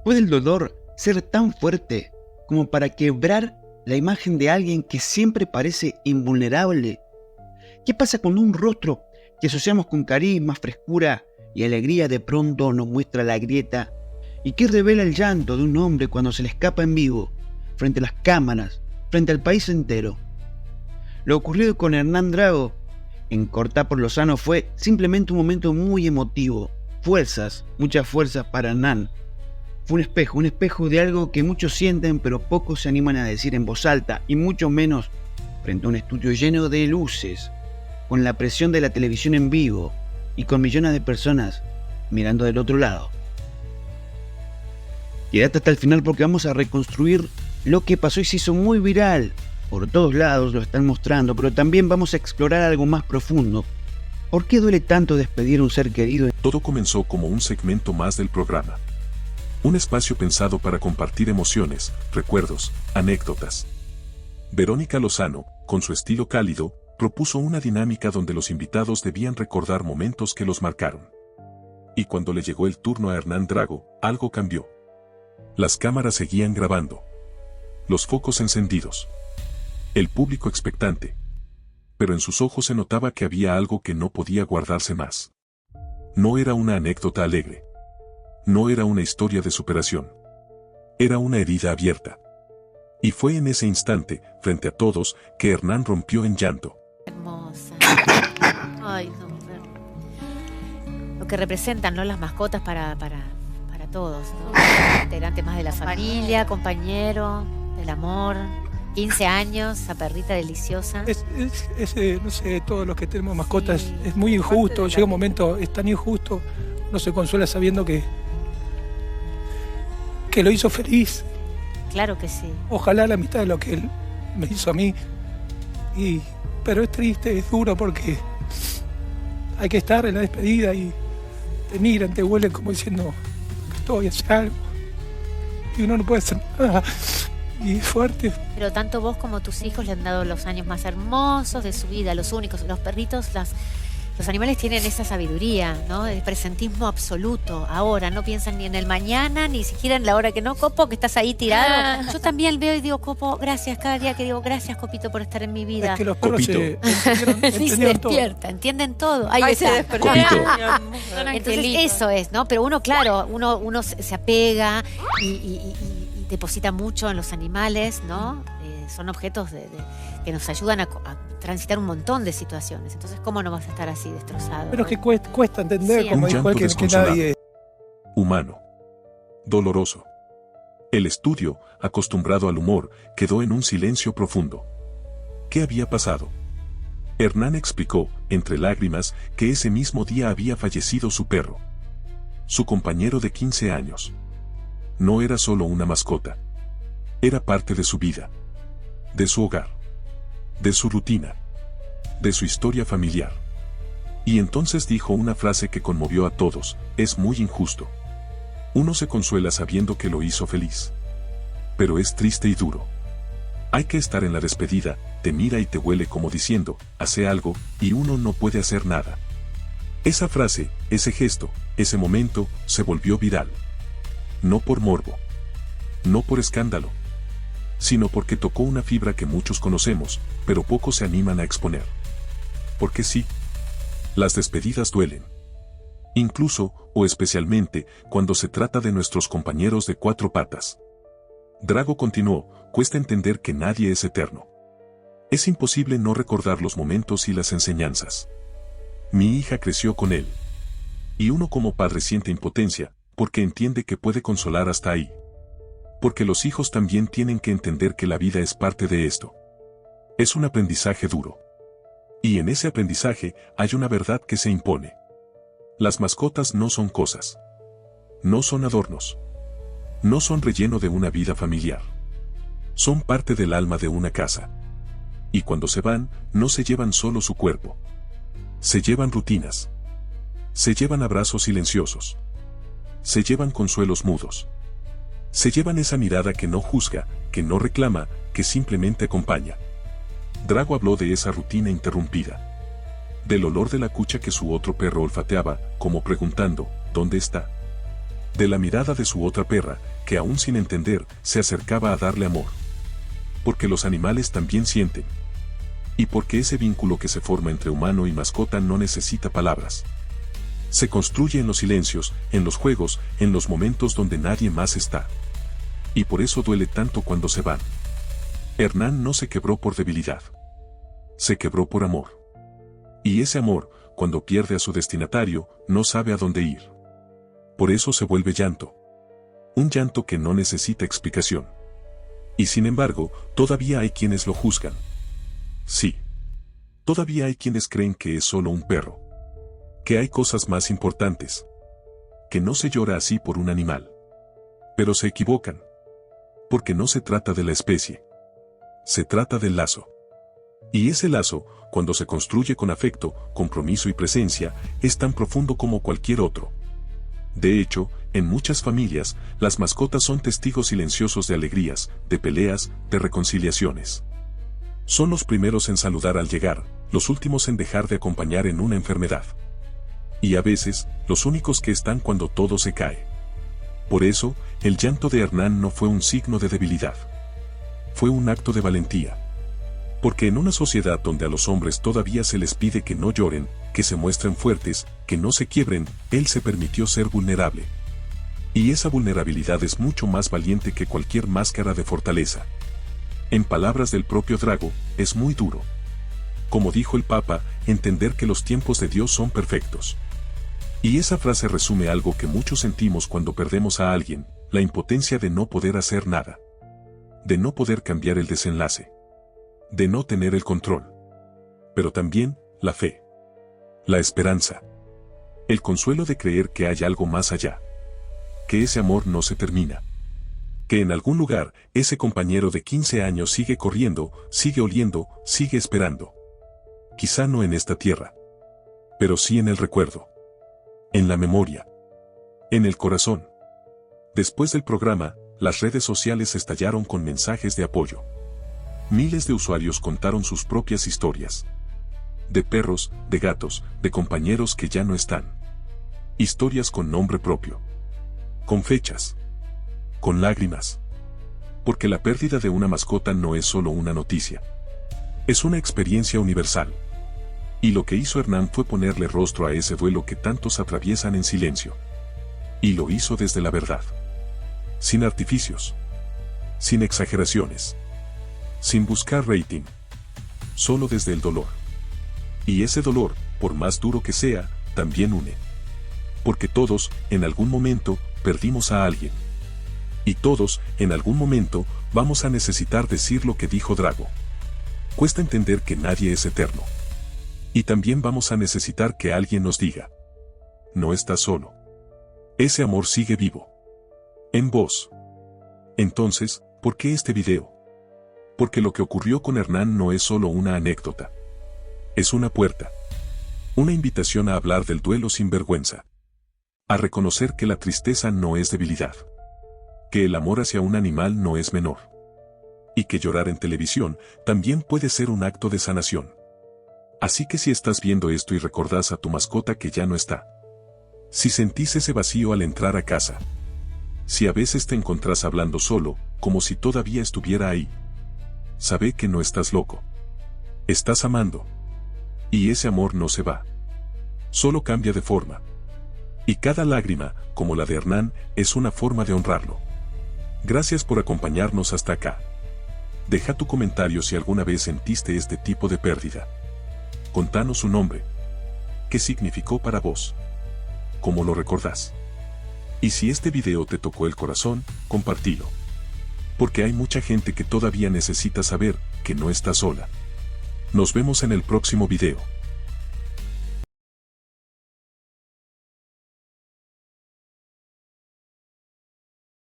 ¿Puede el dolor ser tan fuerte como para quebrar la imagen de alguien que siempre parece invulnerable? ¿Qué pasa cuando un rostro que asociamos con carisma, frescura y alegría de pronto nos muestra la grieta? ¿Y qué revela el llanto de un hombre cuando se le escapa en vivo, frente a las cámaras, frente al país entero? Lo ocurrido con Hernán Drago en Cortá por Lozano fue simplemente un momento muy emotivo. Fuerzas, muchas fuerzas para Hernán. Fue un espejo de algo que muchos sienten pero pocos se animan a decir en voz alta, y mucho menos frente a un estudio lleno de luces, con la presión de la televisión en vivo y con millones de personas mirando del otro lado. Quédate hasta el final porque vamos a reconstruir lo que pasó y se hizo muy viral. Por todos lados lo están mostrando, pero también vamos a explorar algo más profundo. ¿Por qué duele tanto despedir a un ser querido? Todo comenzó como un segmento más del programa. Un espacio pensado para compartir emociones, recuerdos, anécdotas. Verónica Lozano, con su estilo cálido, propuso una dinámica donde los invitados debían recordar momentos que los marcaron. Y cuando le llegó el turno a Hernán Drago, algo cambió. Las cámaras seguían grabando. Los focos encendidos. El público expectante. Pero en sus ojos se notaba que había algo que no podía guardarse más. No era una anécdota alegre. No era una historia de superación. Era una herida abierta. Y fue en ese instante, frente a todos, que Hernán rompió en llanto. Hermosa. Ay, no. Lo que representan, ¿no?, las mascotas para todos, ¿no? Integrante más de la familia, compañero, del amor. 15 años, esa perrita deliciosa. No sé, todos los que tenemos mascotas, Sí, es muy injusto. parte de Llega un momento, es tan injusto. Uno se consuela sabiendo que lo hizo feliz. Claro que sí. Ojalá la mitad de lo que él me hizo a mí. Pero es triste, es duro porque hay que estar en la despedida y te miran, te huelen como diciendo que voy a hacer algo. Y uno no puede hacer nada. Y es fuerte. Pero tanto vos como tus hijos le han dado los años más hermosos de su vida, los únicos. Los perritos, los animales tienen esa sabiduría, ¿no? El presentismo absoluto. Ahora no piensan ni en el mañana, ni siquiera en la hora que no, Copo, que estás ahí tirado. Yo también veo y digo, Copo, gracias. Cada día que digo, gracias, Copito, por estar en mi vida. Es que los perros Copito. Sí, se despierta, entienden todo. Ahí Ay, se está. despertó. Copito. Entonces eso es, ¿no? Pero uno, claro, uno se apega y deposita mucho en los animales, ¿no? Son objetos que nos ayudan a transitar un montón de situaciones. Entonces, ¿cómo no vas a estar así destrozado? Pero es que cuesta entender, Sí, como un dijo él, llanto que desconsolado. nadie... Humano. Doloroso. El estudio, acostumbrado al humor, quedó en un silencio profundo. ¿Qué había pasado? Hernán explicó, entre lágrimas, que ese mismo día había fallecido su perro. Su compañero de 15 años. No era solo una mascota. Era parte de su vida. De su hogar. De su rutina. De su historia familiar. Y entonces dijo una frase que conmovió a todos: es muy injusto. Uno se consuela sabiendo que lo hizo feliz. Pero es triste y duro. Hay que estar en la despedida, te mira y te huele como diciendo, hace algo, y uno no puede hacer nada. Esa frase, ese gesto, ese momento, se volvió viral. No por morbo. No por escándalo. Sino porque tocó una fibra que muchos conocemos, pero pocos se animan a exponer. Porque sí, las despedidas duelen. Incluso, o especialmente, cuando se trata de nuestros compañeros de cuatro patas. Drago continuó, cuesta entender que nadie es eterno. Es imposible no recordar los momentos y las enseñanzas. Mi hija creció con él. Y uno como padre siente impotencia, porque entiende que puede consolar hasta ahí. Porque los hijos también tienen que entender que la vida es parte de esto. Es un aprendizaje duro. Y en ese aprendizaje hay una verdad que se impone. Las mascotas no son cosas. No son adornos. No son relleno de una vida familiar. Son parte del alma de una casa. Y cuando se van, no se llevan solo su cuerpo. Se llevan rutinas. Se llevan abrazos silenciosos. Se llevan consuelos mudos. Se llevan esa mirada que no juzga, que no reclama, que simplemente acompaña. Drago habló de esa rutina interrumpida. Del olor de la cucha que su otro perro olfateaba, como preguntando, ¿dónde está? De la mirada de su otra perra, que aún sin entender, se acercaba a darle amor. Porque los animales también sienten. Y porque ese vínculo que se forma entre humano y mascota no necesita palabras. Se construye en los silencios, en los juegos, en los momentos donde nadie más está. Y por eso duele tanto cuando se van. Hernán no se quebró por debilidad. Se quebró por amor. Y ese amor, cuando pierde a su destinatario, no sabe a dónde ir. Por eso se vuelve llanto. Un llanto que no necesita explicación. Y sin embargo, todavía hay quienes lo juzgan. Sí. Todavía hay quienes creen que es solo un perro. Que hay cosas más importantes. Que no se llora así por un animal. Pero se equivocan. Porque no se trata de la especie. Se trata del lazo. Y ese lazo, cuando se construye con afecto, compromiso y presencia, es tan profundo como cualquier otro. De hecho, en muchas familias, las mascotas son testigos silenciosos de alegrías, de peleas, de reconciliaciones. Son los primeros en saludar al llegar, los últimos en dejar de acompañar en una enfermedad. Y a veces, los únicos que están cuando todo se cae. Por eso, el llanto de Hernán no fue un signo de debilidad. Fue un acto de valentía. Porque en una sociedad donde a los hombres todavía se les pide que no lloren, que se muestren fuertes, que no se quiebren, él se permitió ser vulnerable. Y esa vulnerabilidad es mucho más valiente que cualquier máscara de fortaleza. En palabras del propio Drago, es muy duro. Como dijo el Papa, entender que los tiempos de Dios son perfectos. Y esa frase resume algo que muchos sentimos cuando perdemos a alguien, la impotencia de no poder hacer nada. De no poder cambiar el desenlace. De no tener el control. Pero también, la fe. La esperanza. El consuelo de creer que hay algo más allá. Que ese amor no se termina. Que en algún lugar, ese compañero de 15 años sigue corriendo, sigue oliendo, sigue esperando. Quizá no en esta tierra. Pero sí en el recuerdo. En la memoria. En el corazón. Después del programa, las redes sociales estallaron con mensajes de apoyo. Miles de usuarios contaron sus propias historias. De perros, de gatos, de compañeros que ya no están. Historias con nombre propio. Con fechas. Con lágrimas. Porque la pérdida de una mascota no es solo una noticia. Es una experiencia universal. Y lo que hizo Hernán fue ponerle rostro a ese duelo que tantos atraviesan en silencio. Y lo hizo desde la verdad. Sin artificios. Sin exageraciones. Sin buscar rating. Solo desde el dolor. Y ese dolor, por más duro que sea, también une. Porque todos, en algún momento, perdimos a alguien. Y todos, en algún momento, vamos a necesitar decir lo que dijo Drago. Cuesta entender que nadie es eterno. Y también vamos a necesitar que alguien nos diga. No estás solo. Ese amor sigue vivo. En vos. Entonces, ¿por qué este video? Porque lo que ocurrió con Hernán no es solo una anécdota. Es una puerta. Una invitación a hablar del duelo sin vergüenza. A reconocer que la tristeza no es debilidad. Que el amor hacia un animal no es menor. Y que llorar en televisión también puede ser un acto de sanación. Así que si estás viendo esto y recordás a tu mascota que ya no está. Si sentís ese vacío al entrar a casa. Si a veces te encontrás hablando solo, como si todavía estuviera ahí. Sabe que no estás loco. Estás amando. Y ese amor no se va. Solo cambia de forma. Y cada lágrima, como la de Hernán, es una forma de honrarlo. Gracias por acompañarnos hasta acá. Deja tu comentario si alguna vez sentiste este tipo de pérdida. Contanos su nombre. ¿Qué significó para vos? ¿Cómo lo recordás? Y si este video te tocó el corazón, compartilo. Porque hay mucha gente que todavía necesita saber que no está sola. Nos vemos en el próximo video.